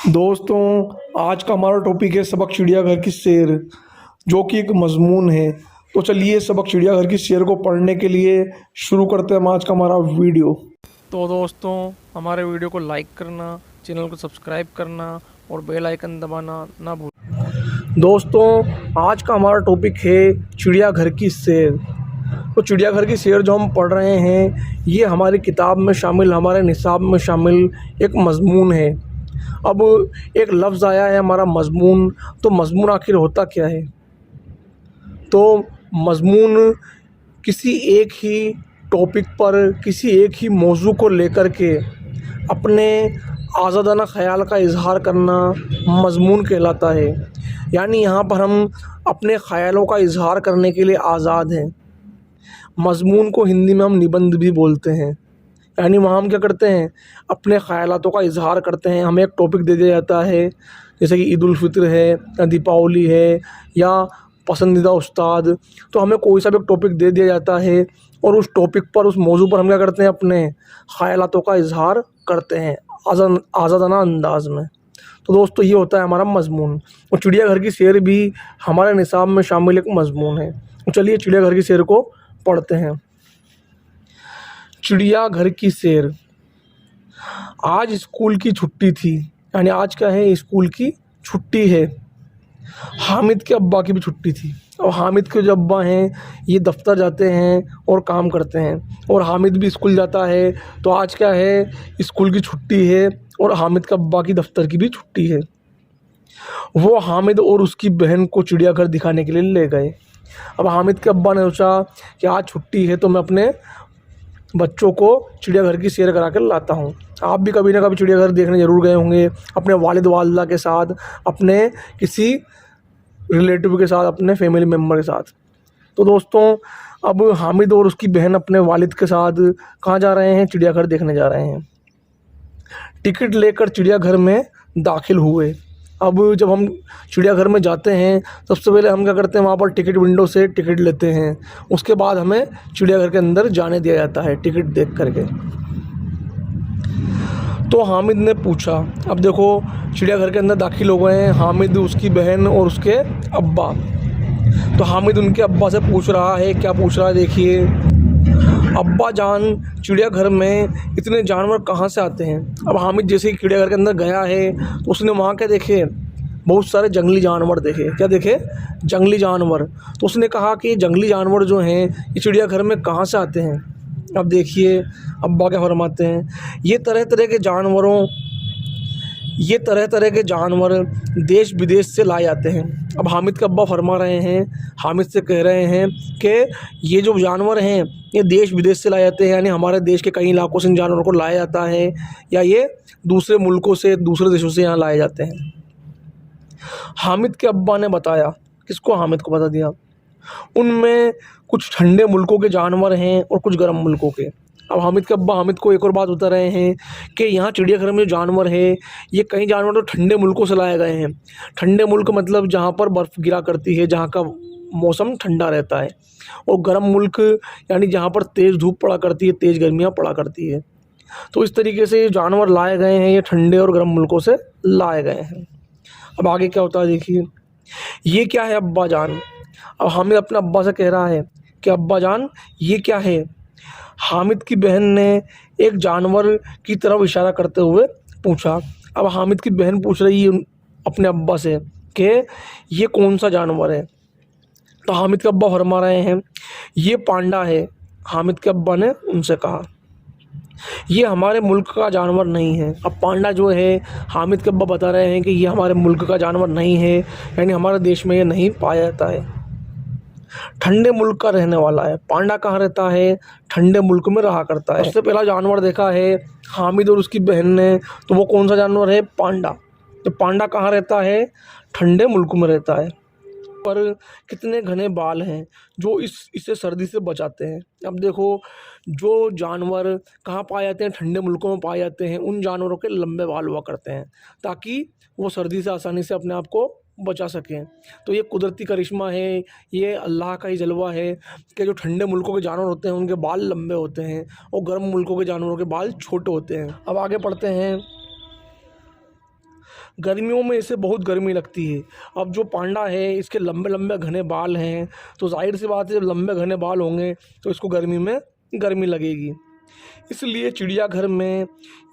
दोस्तों, आज का हमारा टॉपिक है सबक चिड़ियाघर की सैर, जो कि एक मजमून है। तो चलिए सबक चिड़ियाघर की सैर को पढ़ने के लिए शुरू करते हैं आज का हमारा वीडियो। तो दोस्तों, हमारे वीडियो को लाइक करना, चैनल को सब्सक्राइब करना और बेल आइकन दबाना ना भूलें। दोस्तों, आज का हमारा टॉपिक है चिड़ियाघर की सैर। तो चिड़ियाघर की सैर जो हम पढ़ रहे हैं, ये हमारी किताब में शामिल, हमारे निसाब में शामिल एक मजमून है। अब एक लफ्ज़ आया है हमारा मजमून, तो मजमून आखिर होता क्या है? तो मजमून किसी एक ही टॉपिक पर, किसी एक ही मौजू को लेकर के अपने आज़ादाना ख़याल का इज़हार करना मजमून कहलाता है। यानी यहाँ पर हम अपने ख़यालों का इज़हार करने के लिए आज़ाद हैं। मजमून को हिंदी में हम निबंध भी बोलते हैं। यानी वहाँ हम क्या करते हैं, अपने ख़यालातों का इज़हार करते हैं। हमें एक टॉपिक दे दिया जाता है, जैसे कि ईद उल फ़ित्र है या दीपावली है या पसंदीदा उस्ताद। तो हमें कोई सा भी एक टॉपिक दे दिया जाता है और उस टॉपिक पर, उस मौजू पर हम क्या करते हैं, अपने ख़यालातों का इज़हार करते हैं आज़ादाना अंदाज में। तो दोस्तों, ये होता है हमारा मजमून। और चिड़ियाघर की सैर भी हमारे निसाब में शामिल एक मजमून है। तो चलिए चिड़ियाघर की सैर को पढ़ते हैं। चिड़ियाघर की सैर। आज स्कूल की छुट्टी थी। यानी आज क्या है, स्कूल की छुट्टी है। हामिद के अब्बा की भी छुट्टी थी। और हामिद के जो अब्बा हैं, ये दफ्तर जाते हैं और काम करते हैं, और हामिद भी स्कूल जाता है। तो आज क्या है, स्कूल की छुट्टी है और हामिद के अब्बा की दफ्तर की भी छुट्टी है। वो हामिद और उसकी बहन को चिड़ियाघर दिखाने के लिए ले गए। अब हामिद के अब्बा ने सोचा कि आज छुट्टी है तो मैं अपने बच्चों को चिड़ियाघर की सैर करा कर लाता हूँ। आप भी कभी ना कभी चिड़ियाघर देखने ज़रूर गए होंगे, अपने वालिद वालिदा के साथ, अपने किसी रिलेटिव के साथ, अपने फैमिली मेम्बर के साथ। तो दोस्तों, अब हामिद और उसकी बहन अपने वालिद के साथ कहाँ जा रहे हैं, चिड़ियाघर देखने जा रहे हैं। टिकट लेकर चिड़ियाघर में दाखिल हुए। अब जब हम चिड़ियाघर में जाते हैं, सबसे पहले हम क्या करते हैं, वहाँ पर टिकट विंडो से टिकट लेते हैं। उसके बाद हमें चिड़ियाघर के अंदर जाने दिया जाता है टिकट देख करके। तो हामिद ने पूछा, अब देखो चिड़ियाघर के अंदर दाखिल हो गए हैं हामिद, उसकी बहन और उसके अब्बा। तो हामिद उनके अब्बा से पूछ रहा है, क्या पूछ रहा है देखिए। अब्बा जान, चिड़ियाघर में इतने जानवर कहाँ से आते हैं? अब हामिद जैसे ही चिड़ियाघर के अंदर गया है, तो उसने वहाँ क्या देखे, बहुत सारे जंगली जानवर देखे। क्या देखे? जंगली जानवर। तो उसने कहा कि जंगली जानवर जो हैं, ये चिड़ियाघर में कहाँ से आते हैं? अब देखिए अब्बा क्या फरमाते हैं, ये तरह तरह के जानवर देश विदेश से लाए जाते हैं। अब हामिद के अब्बा फरमा रहे हैं, हामिद से कह रहे हैं कि ये जो जानवर हैं, ये देश विदेश से लाए जाते हैं। यानी हमारे देश के कई इलाकों से इन जानवरों को लाया जाता है, या ये दूसरे मुल्कों से, दूसरे देशों से यहाँ लाए जाते हैं। हामिद के अब्बा ने बताया, किसको? हामिद को बता दिया, उनमें कुछ ठंडे मुल्कों के जानवर हैं और कुछ गर्म मुल्कों के। अब हामिद के अब्बा हामिद को एक और बात बता रहे हैं कि यहाँ चिड़ियाघर में जो जानवर है, ये कई जानवर तो ठंडे मुल्कों से लाए गए हैं। ठंडे मुल्क मतलब जहाँ पर बर्फ़ गिरा करती है, जहाँ का मौसम ठंडा रहता है। और गर्म मुल्क यानी जहाँ पर तेज़ धूप पड़ा करती है, तेज़ गर्मियाँ पड़ा करती है। तो इस तरीके से जानवर लाए गए हैं, ये ठंडे और गर्म मुल्कों से लाए गए हैं। अब आगे क्या होता है देखिए। ये क्या है अब्बा जान? अब हामिद अपने अब्बा से कह रहा है कि अब्बा जान, ये क्या है? हामिद की बहन ने एक जानवर की तरफ इशारा करते हुए पूछा। अब हामिद की बहन पूछ रही है अपने अब्बा से कि ये कौन सा जानवर है? तो हामिद के अब्बा फरमा रहे हैं, ये पांडा है। हामिद के अब्बा ने उनसे कहा, ये हमारे मुल्क का जानवर नहीं है। अब पांडा जो है, हामिद के अब्बा बता रहे हैं कि ये हमारे मुल्क का जानवर नहीं है, यानी हमारे देश में ये नहीं पाया जाता है, ठंडे मुल्क का रहने वाला है। पांडा कहाँ रहता है? ठंडे मुल्क में रहा करता है। सबसे पहला जानवर देखा है हामिद और उसकी बहन ने, तो वो कौन सा जानवर है? पांडा। तो पांडा कहाँ रहता है? ठंडे मुल्क में रहता है। पर कितने घने बाल हैं जो इसे सर्दी से बचाते हैं। अब देखो, जो जानवर कहाँ पाए जाते हैं, ठंडे मुल्कों में पाए जाते हैं, उन जानवरों के लंबे बाल हुआ करते हैं ताकि वो सर्दी से आसानी से अपने आप को बचा सकें। तो ये कुदरती करिश्मा है, ये अल्लाह का ही जलवा है कि जो ठंडे मुल्कों के जानवर होते हैं उनके बाल लंबे होते हैं और गर्म मुल्कों के जानवरों के बाल छोटे होते हैं। अब आगे पढ़ते हैं। गर्मियों में इसे बहुत गर्मी लगती है। अब जो पांडा है इसके लंबे लंबे घने बाल हैं, तो जाहिर सी बात है जब लंबे घने बाल होंगे तो इसको गर्मी में गर्मी लगेगी। इसलिए चिड़ियाघर में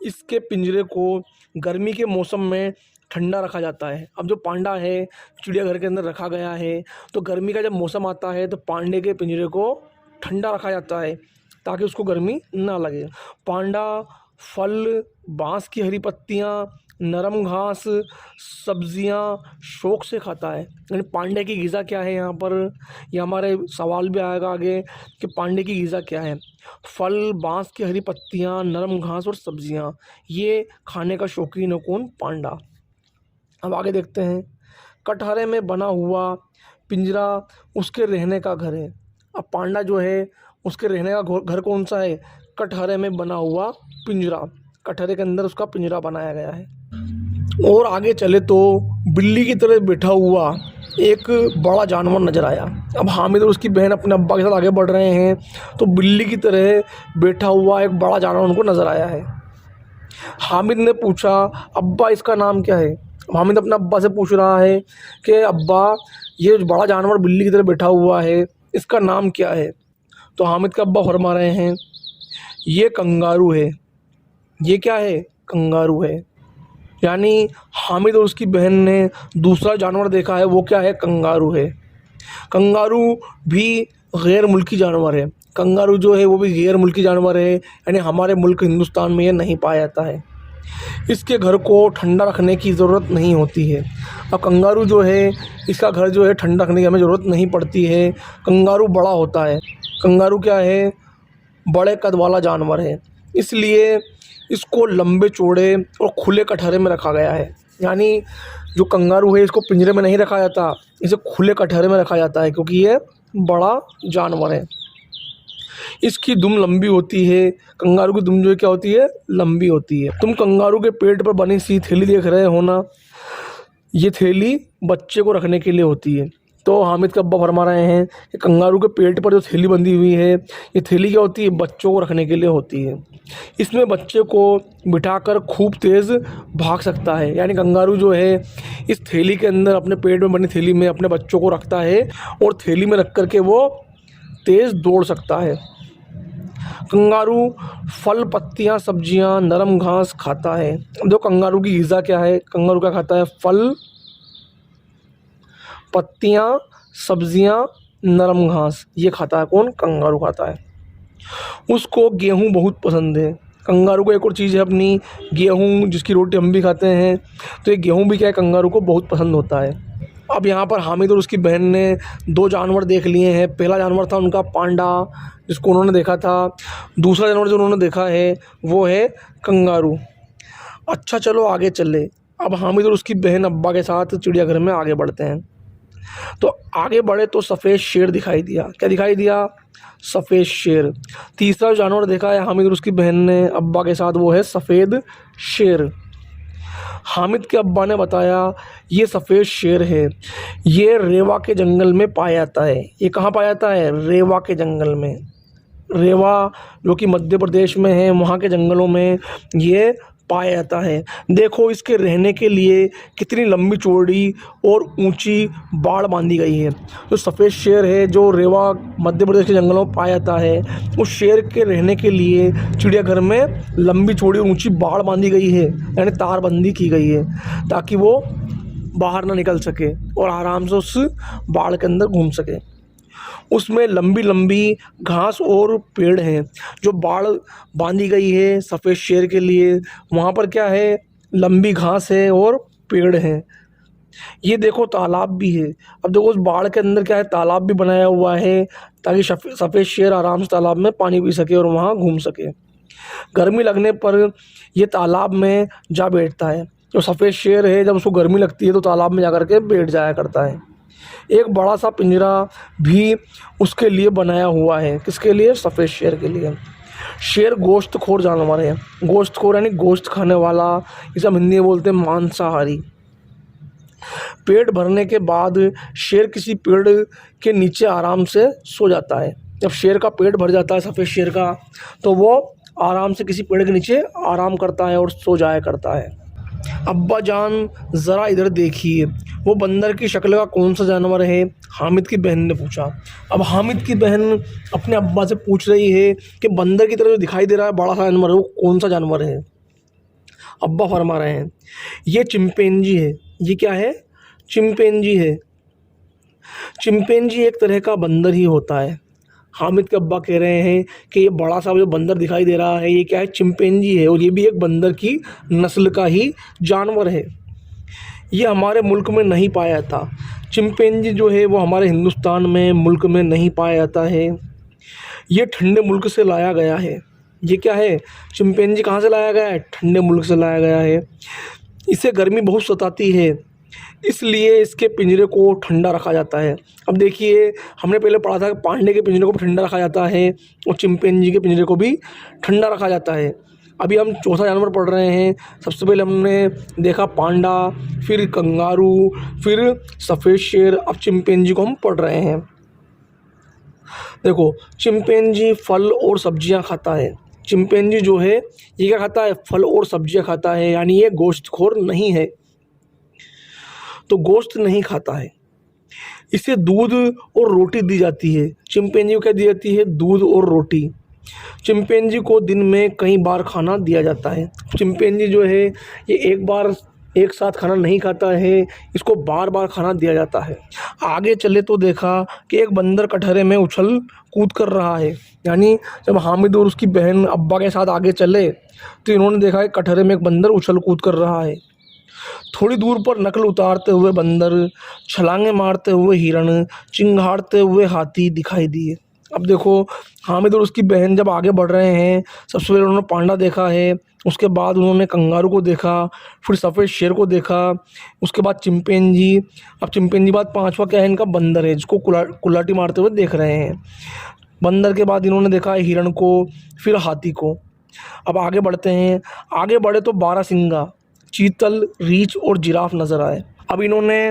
इसके पिंजरे को गर्मी के मौसम में ठंडा रखा जाता है। अब जो पांडा है चिड़ियाघर के अंदर रखा गया है, तो गर्मी का जब मौसम आता है तो पांडे के पिंजरे को ठंडा रखा जाता है ताकि उसको गर्मी ना लगे। पांडा फल, बाँस की हरी पत्तियाँ, नरम घास, सब्जियाँ शौक से खाता है। यानी पांडे की ग़िज़ा क्या है यहाँ पर, ये हमारे सवाल भी आएगा आगे कि पांडे की ग़िज़ा क्या है। फल, बाँस की हरी पत्तियाँ, नरम घास और सब्जियाँ, ये खाने का शौकीन है कौन? पांडा। अब आगे देखते हैं। कटहरे में बना हुआ पिंजरा उसके रहने का घर है। अब पांडा जो है उसके रहने का घर कौन सा है? कटहरे में बना हुआ पिंजरा, कटहरे के अंदर उसका पिंजरा बनाया गया है। और आगे चले तो बिल्ली की तरह बैठा हुआ एक बड़ा जानवर नज़र आया। अब हामिद और उसकी बहन अपने अब्बा के साथ आगे बढ़ रहे हैं, तो बिल्ली की तरह बैठा हुआ एक बड़ा जानवर उनको नज़र आया है। हामिद ने पूछा, अब्बा इसका नाम क्या है? हामिद अपने अब्बा से पूछ रहा है कि अब्बा ये बड़ा जानवर बिल्ली की तरह बैठा हुआ है, इसका नाम क्या है? तो हामिद का अब्बा फरमा रहे हैं, ये कंगारू है। ये क्या है? कंगारू है। यानी हामिद और उसकी बहन ने दूसरा जानवर देखा है, वो क्या है? कंगारू है। कंगारू भी गैर मुल्की जानवर है। कंगारू जो है वो भी गैर मुल्की जानवर है, यानी हमारे मुल्क हिंदुस्तान में ये नहीं पाया जाता है। इसके घर को ठंडा रखने की ज़रूरत नहीं होती है। अब कंगारू जो है इसका घर जो है ठंडा रखने की हमें ज़रूरत नहीं पड़ती है। कंगारू बड़ा होता है। कंगारू क्या है? बड़े कद वाला जानवर है, इसलिए इसको लंबे चौड़े और खुले कटहरे में रखा गया है। यानी जो कंगारू है इसको पिंजरे में नहीं रखा जाता, इसे खुले कटहरे में रखा जाता है क्योंकि ये बड़ा जानवर है। इसकी दुम लंबी होती है। कंगारू की दुम जो है क्या होती है? लंबी होती है। तुम कंगारू के पेट पर बनी सी थैली देख रहे हो ना, ये थैली बच्चे को रखने के लिए होती है। तो हामिद का अब्बा फरमा रहे हैं कि कंगारू के पेट पर जो थैली बंधी हुई है, ये थैली क्या होती है? बच्चों को रखने के लिए होती है। इसमें बच्चे को बिठाकर खूब तेज़ भाग सकता है। यानी कंगारू जो है इस थैली के अंदर अपने पेट में बनी थैली में अपने बच्चों को रखता है और थैली में रख कर के वो तेज़ दौड़ सकता है। कंगारू फल, पत्तियाँ, सब्जियाँ, नरम घास खाता है। जो कंगारू की ग़िज़ा क्या है? कंगारू क्या खाता है? फल, पत्तियाँ, सब्जियाँ, नरम घास, ये खाता है कौन? कंगारू खाता है। उसको गेहूँ बहुत पसंद है। कंगारू को एक और चीज़ है अपनी, गेहूँ, जिसकी रोटी हम भी खाते हैं, तो ये गेहूँ भी क्या है? कंगारू को बहुत पसंद होता है। अब यहाँ पर हामिद और उसकी बहन ने दो जानवर देख लिए हैं। पहला जानवर था उनका पांडा, जिसको उन्होंने देखा था। दूसरा जानवर जो उन्होंने देखा है वो है कंगारू। अच्छा चलो आगे चले। अब हामिद और उसकी बहन अब्बा के साथ चिड़ियाघर में आगे बढ़ते हैं। तो आगे बढ़े तो सफ़ेद शेर दिखाई दिया। क्या दिखाई दिया? सफ़ेद शेर। तीसरा जानवर देखा है हामिद और उसकी बहन ने अब्बा के साथ, वो है सफ़ेद शेर। हामिद के अब्बा ने बताया ये सफ़ेद शेर है, ये रेवा के जंगल में पाया जाता है। ये कहाँ पाया जाता है? रेवा के जंगल में। रेवा जो कि मध्य प्रदेश में है, वहाँ के जंगलों में ये पाया जाता है। देखो इसके रहने के लिए कितनी लंबी चौड़ी और ऊंची बाड़ बांधी गई है। जो सफ़ेद शेर है जो रेवा मध्य प्रदेश के जंगलों में पाया जाता है, उस शेर के रहने के लिए चिड़ियाघर में लंबी चौड़ी और ऊंची बाड़ बांधी गई है, यानी तारबंदी की गई है ताकि वो बाहर ना निकल सके और आराम से उस बाड़ के अंदर घूम सके। उसमें लंबी लंबी घास और पेड़ हैं। जो बाड़ बांधी गई है सफ़ेद शेर के लिए, वहाँ पर क्या है? लंबी घास है और पेड़ हैं। ये देखो तालाब भी है। अब देखो उस बाड़ के अंदर क्या है? तालाब भी बनाया हुआ है ताकि सफ़ेद शेर आराम से तालाब में पानी पी सके और वहाँ घूम सके। गर्मी लगने पर ये तालाब में जा बैठता है। जो सफ़ेद शेर है जब उसको गर्मी लगती है तो तालाब में जा कर के बैठ जाया करता है। एक बड़ा सा पिंजरा भी उसके लिए बनाया हुआ है। किसके लिए? सफ़ेद शेर के लिए। शेर गोश्तखोर जानवर है। गोश्तखोर यानी गोश्त खाने वाला, इसे हम हिंदी में बोलते हैं मांसाहारी। पेट भरने के बाद शेर किसी पेड़ के नीचे आराम से सो जाता है। जब शेर का पेट भर जाता है सफ़ेद शेर का, तो वो आराम से किसी पेड़ के नीचे आराम करता है और सो जाया करता है। अब्बा जान ज़रा इधर देखिए, वो बंदर की शक्ल का कौन सा जानवर है? हामिद की बहन ने पूछा। अब हामिद की बहन अपने अब्बा से पूछ रही है कि बंदर की तरह जो दिखाई दे रहा है बड़ा सा जानवर है, वो कौन सा जानवर है? अब्बा फरमा रहे हैं, ये चिंपैंजी है। ये क्या है? चिंपैंजी है। चिंपैंजी एक तरह का बंदर ही होता है। हामिद के अब्बा कह रहे हैं कि ये बड़ा सा जो बंदर दिखाई दे रहा है, ये क्या है? चिंपैंजी है, और ये भी एक बंदर की नस्ल का ही जानवर है। ये हमारे मुल्क में नहीं पाया जाता। चिंपैंजी जो है वो हमारे हिंदुस्तान में मुल्क में नहीं पाया जाता है। ये ठंडे मुल्क से लाया गया है। ये क्या है? चिंपैंजी कहाँ से लाया गया है? ठंडे मुल्क से लाया गया है। इसे गर्मी बहुत सताती है, इसलिए इसके पिंजरे को ठंडा रखा जाता है। अब देखिए, हमने पहले पढ़ा था कि पांडे के पिंजरे को भी ठंडा रखा जाता है और चिंपैंजी के पिंजरे को भी ठंडा रखा जाता है। अभी हम चौथा जानवर पढ़ रहे हैं। सबसे पहले हमने देखा पांडा, फिर कंगारू, फिर सफ़ेद शेर, अब चिंपैंजी को हम पढ़ रहे हैं। देखो, चिंपैंजी फल और सब्जियां खाता है। चिंपैंजी जो है ये क्या खाता है? फल और सब्जियां खाता है, यानी ये गोश्तखोर नहीं है, तो गोश्त नहीं खाता है। इसे दूध और रोटी दी जाती है। चिंपैंजी को क्या दी जाती है? दूध और रोटी। चिंपैंजी को दिन में कई बार खाना दिया जाता है। चिंपैंजी जो है ये एक बार एक साथ खाना नहीं खाता है, इसको बार बार खाना दिया जाता है। आगे चले तो देखा कि एक बंदर कटहरे में उछल कूद कर रहा है। यानी जब हामिद और उसकी बहन अब्बा के साथ आगे चले तो इन्होंने देखा कि कटहरे में एक बंदर उछल कूद कर रहा है। थोड़ी दूर पर नकल उतारते हुए बंदर, छलांगे मारते हुए हिरण, चिंगाड़ते हुए हाथी दिखाई दिए। अब देखो, हामिद और उसकी बहन जब आगे बढ़ रहे हैं, सबसे पहले उन्होंने पांडा देखा है, उसके बाद उन्होंने कंगारू को देखा, फिर सफ़ेद शेर को देखा, उसके बाद चिंपैंजी। अब चिंपैंजी बाद पांचवा क्या है इनका? बंदर है, जिसको कुल्हाड़ी मारते हुए देख रहे हैं। बंदर के बाद इन्होंने देखा है हिरण को, फिर हाथी को। अब आगे बढ़ते हैं। आगे बढ़े तो बारहसिंगा, चीतल, रीछ और जिराफ नज़र आए। अब इन्होंने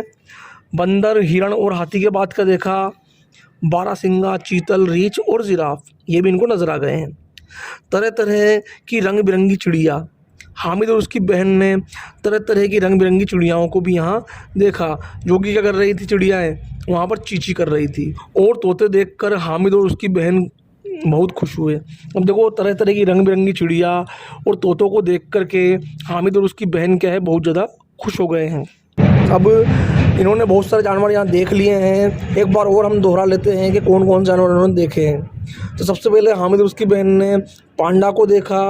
बंदर, हिरण और हाथी के बाद क्या देखा? बारहसिंगा, चीतल, रीछ और जिराफ, ये भी इनको नज़र आ गए हैं। तरह तरह की रंग बिरंगी चिड़िया। हामिद और उसकी बहन ने तरह तरह की रंग बिरंगी चिड़ियाओं को भी यहाँ देखा, जो कि क्या कर रही थी? चिड़ियाएँ वहाँ पर चींची कर रही थी। और तोते देखकर हामिद और उसकी बहन बहुत खुश हुए। अब देखो, तरह तरह की रंग बिरंगी चिड़िया और तोतों को देख कर के हामिद और उसकी बहन क्या है? बहुत ज़्यादा खुश हो गए हैं। अब इन्होंने बहुत सारे जानवर यहाँ देख लिए हैं। एक बार और हम दोहरा लेते हैं कि कौन कौन से जानवर इन्होंने देखे हैं। तो सबसे पहले हामिद और उसकी बहन ने पांडा को देखा,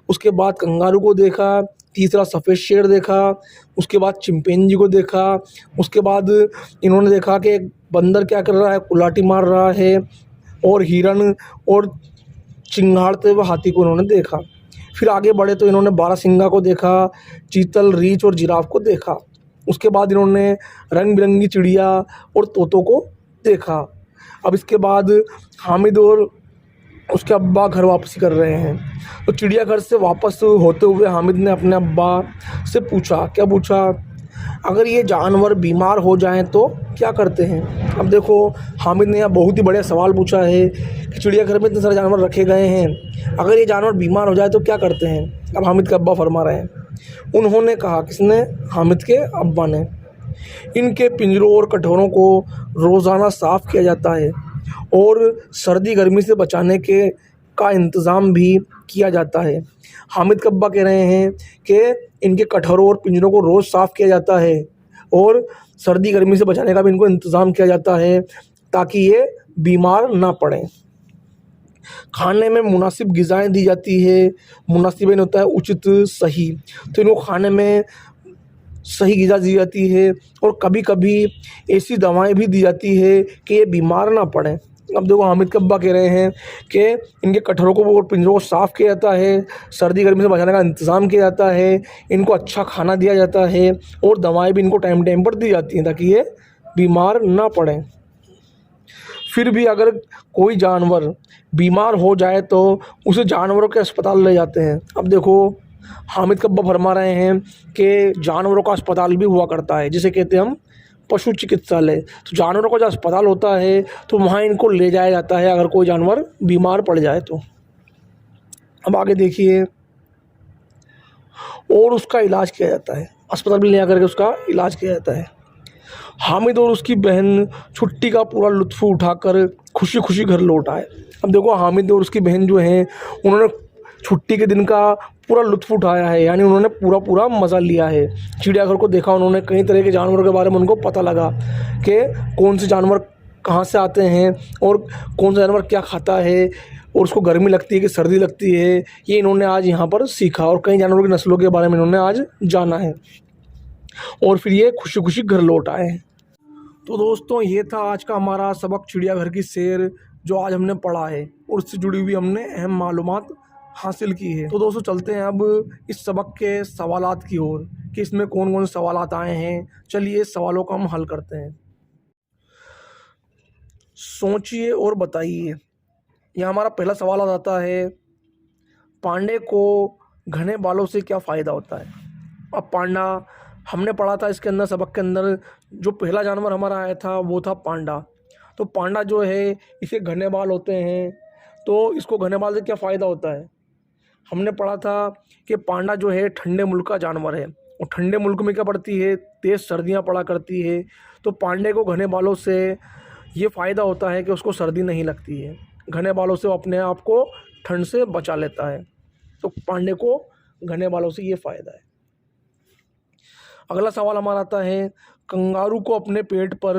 उसके बाद कंगारू को देखा, तीसरा सफ़ेद शेर देखा, उसके बाद चिंपैंजी को देखा, उसके बाद इन्होंने देखा कि एक बंदर क्या कर रहा है? कुल्हाड़ी मार रहा है, और हिरण और चिंगाड़ते हुए हाथी को इन्होंने देखा। फिर आगे बढ़े तो इन्होंने बारहसिंगा को देखा, चीतल, रीछ और जिराफ को देखा। उसके बाद इन्होंने रंग बिरंगी चिड़िया और तोतों को देखा। अब इसके बाद हामिद और उसके अब्बा घर वापसी कर रहे हैं। तो चिड़ियाघर से वापस होते हुए हामिद ने अपने अब्बा से पूछा। क्या पूछा? अगर ये जानवर बीमार हो जाएं तो क्या करते हैं? अब देखो, हामिद ने यहाँ बहुत ही बढ़िया सवाल पूछा है कि चिड़ियाघर में इतने सारे जानवर रखे गए हैं, अगर ये जानवर बीमार हो जाए तो क्या करते हैं? अब हामिद के अब्बा फरमा रहे हैं। उन्होंने कहा, किसने? हामिद के अब्बा ने, इनके पिंजरों और कटोरों को रोज़ाना साफ़ किया जाता है और सर्दी गर्मी से बचाने का इंतज़ाम भी किया जाता है। हामिद के अब्बा कह रहे हैं कि इनके कटोरों और पिंजरों को रोज़ साफ़ किया जाता है और सर्दी गर्मी से बचाने का भी इनको इंतज़ाम किया जाता है ताकि ये बीमार ना पड़ें। खाने में मुनासिब ग़िज़ाएँ दी जाती है। मुनासिब होता है उचित, सही, तो इनको खाने में सही ग़िज़ा दी जाती है और कभी कभी ऐसी दवाएं भी दी जाती है कि ये बीमार ना पड़ें। अब देखो, हामिद के अब्बा कह रहे हैं कि इनके कटोरों को और पिंजरों को साफ़ किया जाता है, सर्दी गर्मी से बचाने का इंतज़ाम किया जाता है, इनको अच्छा खाना दिया जाता है और दवाएं भी इनको टाइम टाइम पर दी जाती हैं ताकि ये बीमार ना पड़ें। फिर भी अगर कोई जानवर बीमार हो जाए तो उसे जानवरों के अस्पताल ले जाते हैं। अब देखो, हामिद के अब्बा फरमा रहे हैं कि जानवरों का अस्पताल भी हुआ करता है, जिसे कहते हैं हम पशु चिकित्सालय। तो जानवरों का जो अस्पताल होता है तो वहाँ इनको ले जाया जाता है अगर कोई जानवर बीमार पड़ जाए तो। अब आगे देखिए, और उसका इलाज किया जाता है, अस्पताल में ले जा करके उसका इलाज किया जाता है। हामिद और उसकी बहन छुट्टी का पूरा लुत्फ़ उठाकर खुशी खुशी घर लौट आए। अब देखो हामिद और उसकी बहन जो हैं उन्होंने छुट्टी के दिन का पूरा लुत्फ़ उठाया है, यानी उन्होंने पूरा मज़ा लिया है। चिड़ियाघर को देखा उन्होंने, कई तरह के जानवरों के बारे में उनको पता लगा कि कौन से जानवर कहाँ से आते हैं और कौन सा जानवर क्या खाता है और उसको गर्मी लगती है कि सर्दी लगती है, ये इन्होंने आज यहाँ पर सीखा। और कई जानवरों की नस्लों के बारे में इन्होंने आज जाना है और फिर ये खुशी खुशी घर लौट आए हैं। तो दोस्तों ये था आज का हमारा सबक चिड़ियाघर की सैर, जो आज हमने पढ़ा है और उससे जुड़ी हुई हमने अहम मालूमात हासिल की है। तो दोस्तों चलते हैं अब इस सबक के सवालात की ओर कि इसमें कौन कौन से सवालात आए हैं। चलिए इस सवालों का हम हल करते हैं। सोचिए और बताइए। यह हमारा पहला सवाल आता है, पांडे को घने बालों से क्या फ़ायदा होता है। अब पांडा हमने पढ़ा था इसके अंदर, सबक के अंदर जो पहला जानवर हमारा आया था वो था पांडा। तो पांडा जो है इसे घने बाल होते हैं, तो इसको घने बाल से क्या फ़ायदा होता है। हमने पढ़ा था कि पांडा जो है ठंडे मुल्क का जानवर है और ठंडे मुल्क में क्या पड़ती है, तेज़ सर्दियाँ पड़ा करती है। तो पांडे को घने बालों से ये फ़ायदा होता है कि उसको सर्दी नहीं लगती है, घने बालों से वो अपने आप को ठंड से बचा लेता है। तो पांडे को घने बालों से ये फ़ायदा है। अगला सवाल हमारा आता है, कंगारू को अपने पेट पर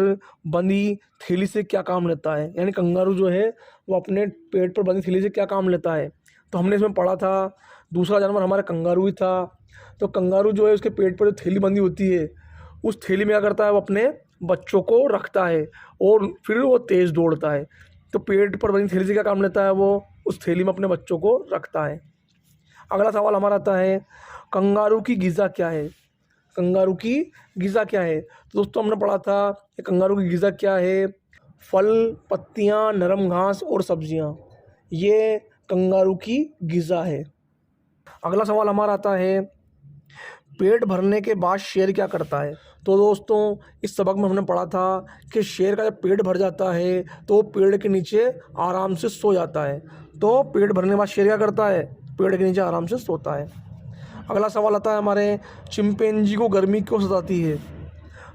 बंधी थैली से क्या काम लेता है। यानी कंगारू जो है वो अपने पेट पर बंधी थैली से क्या काम लेता है। तो हमने इसमें पढ़ा था दूसरा जानवर हमारा कंगारू ही था। तो कंगारू जो है उसके पेट पर जो थैली बंधी होती है, उस थैली में क्या करता है, वो अपने बच्चों को रखता है और फिर वो तेज़ दौड़ता है। तो पेट पर बंधी थैली से क्या काम लेता है, वो उस थैली में अपने बच्चों को रखता है। अगला सवाल हमारा आता है, कंगारू की ग़िज़ा क्या है। कंगारू की ग़िज़ा क्या है। तो दोस्तों हमने पढ़ा था कि कंगारू की ग़िज़ा क्या है, फल, पत्तियाँ, नरम घास और सब्जियाँ, ये कंगारू की ग़िज़ा है। अगला सवाल हमारा आता है, पेट भरने के बाद शेर क्या करता है। तो दोस्तों इस सबक में हमने पढ़ा था कि शेर का जब पेट भर जाता है तो वो पेड़ के नीचे आराम से सो जाता है। तो पेट भरने के बाद शेर क्या करता है, पेड़ के नीचे आराम से सोता है। अगला सवाल आता है हमारे, चिंपैंजी को गर्मी क्यों सताती है।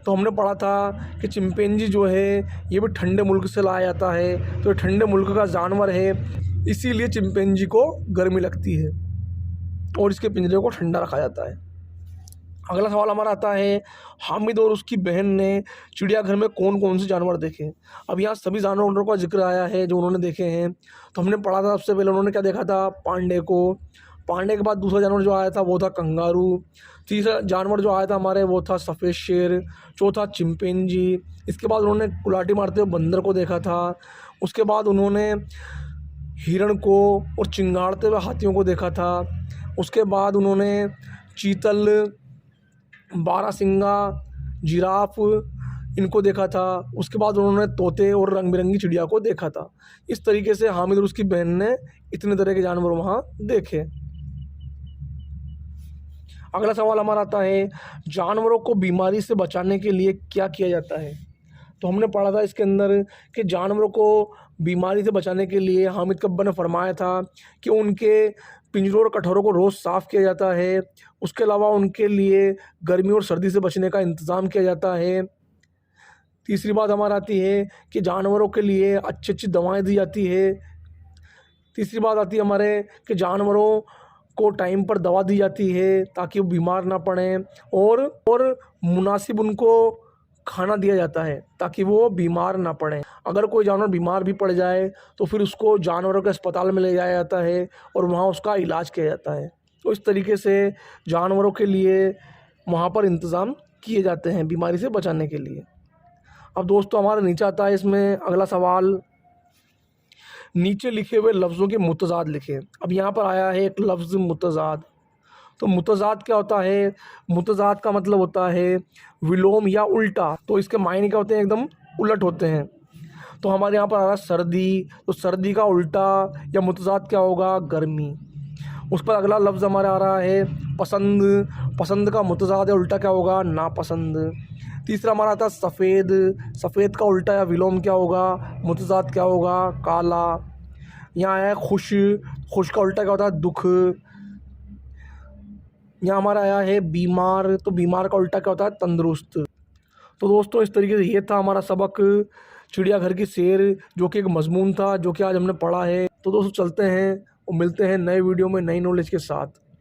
तो हमने पढ़ा था कि चिंपैंजी जो है ये भी ठंडे मुल्क से लाया जाता है, तो ठंडे मुल्क का जानवर है, इसीलिए चिंपैंजी को गर्मी लगती है और इसके पिंजरे को ठंडा रखा जाता है। अगला सवाल हमारा आता है, हामिद और उसकी बहन ने चिड़ियाघर में कौन कौन से जानवर देखे। अब यहाँ सभी जानवरों का जिक्र आया है जो उन्होंने देखे हैं। तो हमने पढ़ा था सबसे पहले उन्होंने क्या देखा था, पांडे को। पांडे के बाद दूसरा जानवर जो आया था वो था कंगारू। तीसरा जानवर जो आया था हमारे वो था सफ़ेद शेर। चौथा चिंपैंजी। इसके बाद उन्होंने कुलाटी मारते हुए बंदर को देखा था। उसके बाद उन्होंने हिरण को और चिंगाड़ते हुए हाथियों को देखा था। उसके बाद उन्होंने चीतल, बारहसिंगा, जिराफ इनको देखा था। उसके बाद उन्होंने तोते और रंग बिरंगी चिड़िया को देखा था। इस तरीके से हामिद और उसकी बहन ने इतने तरह के जानवर वहाँ देखे। अगला सवाल हमारा आता है, जानवरों को बीमारी से बचाने के लिए क्या किया जाता है। तो हमने पढ़ा था इसके अंदर कि जानवरों को बीमारी से बचाने के लिए हामिद कब्बा ने फरमाया था कि उनके पिंजरों और कटोरों को रोज़ साफ़ किया जाता है। उसके अलावा उनके लिए गर्मी और सर्दी से बचने का इंतज़ाम किया जाता है। तीसरी बात हमारा आती है कि जानवरों के लिए अच्छी अच्छी दवाएं दी जाती है। तीसरी बात आती है हमारे कि जानवरों को टाइम पर दवा दी जाती है ताकि वो बीमार ना पड़ें, और मुनासिब उनको खाना दिया जाता है ताकि वो बीमार ना पड़ें। अगर कोई जानवर बीमार भी पड़ जाए तो फिर उसको जानवरों के अस्पताल में ले जाया जाता है और वहाँ उसका इलाज किया जाता है। तो इस तरीके से जानवरों के लिए वहाँ पर इंतज़ाम किए जाते हैं बीमारी से बचाने के लिए। अब दोस्तों हमारा नीचे आता है इसमें अगला सवाल, नीचे लिखे हुए लफ्ज़ों के मुतज़ाद लिखें। अब यहाँ पर आया है एक लफ्ज़ मुतज़ाद। तो मुतज़ाद क्या होता है, मुतज़ाद का मतलब होता है विलोम या उल्टा। तो इसके मायने क्या होते हैं, एकदम उलट होते हैं। तो हमारे यहाँ पर आ रहा है सर्दी, तो सर्दी का उल्टा या मुतज़ाद क्या होगा, गर्मी। उस पर अगला लफ्ज़ हमारा आ रहा है पसंद, पसंद का मुतज़ाद या उल्टा क्या होगा, नापसंद। तीसरा हमारा आता है सफ़ेद, सफ़ेद का उल्टा या विलोम क्या होगा, मुतज़ाद क्या होगा, काला। यहाँ है खुश, खुश का उल्टा क्या होता है, दुख। यहाँ हमारा आया है बीमार, तो बीमार का उल्टा क्या होता है? तंदुरुस्त। तो दोस्तों इस तरीके से ये था हमारा सबक चिड़ियाघर की सैर, जो कि एक मजमून था जो कि आज हमने पढ़ा है। तो दोस्तों चलते हैं और मिलते हैं नए वीडियो में नई नॉलेज के साथ।